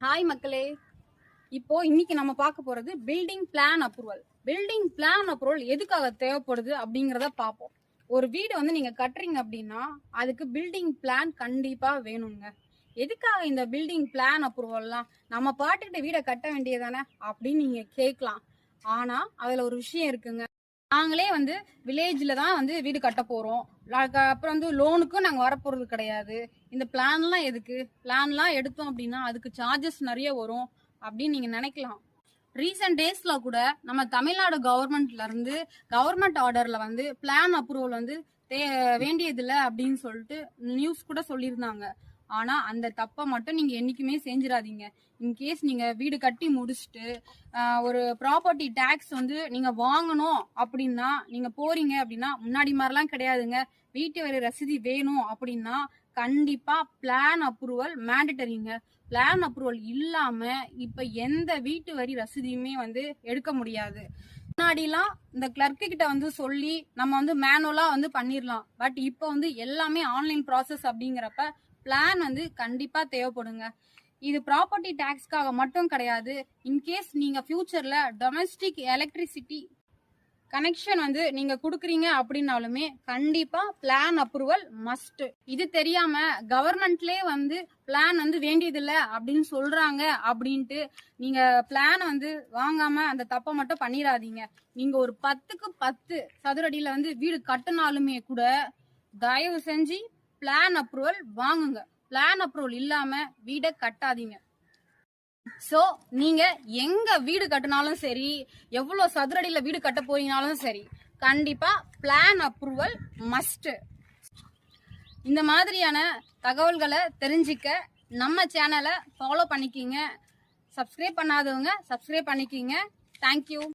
Hi மக்களே, இப்போ இன்னைக்கு நம்ம பார்க்க போறது building plan approval. Building plan approval எதுக்காக தேவைப்படுது அப்படிங்கறத பார்ப்போம். ஒரு வீடு நீங்க கட்டுறீங்க அப்படின்னா அதுக்கு பில்டிங் பிளான் கண்டிப்பா வேணுங்க. எதுக்காக இந்த பில்டிங் பிளான் அப்ரூவல்லாம்? நம்ம பாட்டுக்கிட்ட வீடை கட்ட வேண்டியதானே அப்படின்னு நீங்க கேட்கலாம். ஆனா அதுல ஒரு விஷயம் இருக்குங்க. நாங்களே வில்லேஜ்ல தான் வீடு கட்ட போறோம். அப்புறம் லோனுக்கும் நாங்க வரப்போறது கிடையாது. இந்த பிளான்லாம் எதுக்கு? பிளான்லாம் எடுத்தோம் அப்படின்னா அதுக்கு சார்ஜஸ் நிறைய வரும் அப்படின்னு நீங்க நினைக்கலாம். ரீசெண்ட் டேஸ்ல கூட நம்ம தமிழ்நாடு கவர்மெண்ட்ல இருந்து கவர்மெண்ட் ஆர்டர்ல பிளான் அப்ரூவல் வேண்டியதில்லை அப்படின்னு சொல்லிட்டு நியூஸ் கூட சொல்லியிருந்தாங்க. ஆனா அந்த தப்பை மட்டும் நீங்க என்னைக்குமே செஞ்சிடாதீங்க. இன்கேஸ் நீங்க வீடு கட்டி முடிச்சுட்டு ஒரு ப்ராப்பர்ட்டி டேக்ஸ் நீங்க வாங்கணும் அப்படின்னா நீங்க போறீங்க அப்படின்னா முன்னாடி மாதிரிலாம் கிடையாதுங்க. வீட்டு வரி ரசீது வேணும் அப்படின்னா கண்டிப்பா பிளான் அப்ரூவல் மேண்டட்டரிங்க. பிளான் அப்ரூவல் இல்லாம இப்ப எந்த வீட்டு வரி ரசீதையுமே எடுக்க முடியாது. முன்னாடிலாம் இந்த கிளர்க்கு கிட்ட சொல்லி நம்ம மேனுவலா பண்ணிடலாம். பட் இப்போ எல்லாமே ஆன்லைன் ப்ராசஸ் அப்படிங்கிறப்ப பிளான் கண்டிப்பா தேவைப்படுங்க. இது ப்ராப்பர்ட்டி டாக்ஸ்க்காக மட்டும் கிடையாது. இன்கேஸ் நீங்க ஃபியூச்சர்ல டொமஸ்டிக் எலக்ட்ரிசிட்டி கனெக்ஷன் நீங்க குடுக்குறீங்க அப்படின்னாலுமே கண்டிப்பா பிளான் அப்ரூவல் மஸ்ட். இது தெரியாம கவர்மெண்ட்லயே பிளான் வேண்டியதில்லை அப்படின்னு சொல்றாங்க அப்படின்ட்டு நீங்க பிளான் வாங்காம அந்த தப்பை மட்டும் பண்ணிடாதீங்க. நீங்க ஒரு 10க்கு 10 சதுரடியில வீடு கட்டினாலுமே கூட தயவு செஞ்சு பிளான் அப்ரூவல் வாங்குங்க. பிளான் அப்ரூவல் இல்லாம வீடை கட்டாதீங்க. சோ நீங்க எங்க வீடு கட்டினாலும் சரி, எவ்வளவு சதுரடியில வீடு கட்ட போறீங்கனாலும் சரி, கண்டிப்பா பிளான் அப்ரூவல் மஸ்ட். இந்த மாதிரியான தகவல்களை தெரிஞ்சிக்க நம்ம சேனலை ஃபாலோ பண்ணிக்கிங்க. சப்ஸ்கிரைப் பண்ணாதவங்க சப்ஸ்கிரைப் பண்ணிக்கிங்க. தேங்க்யூ.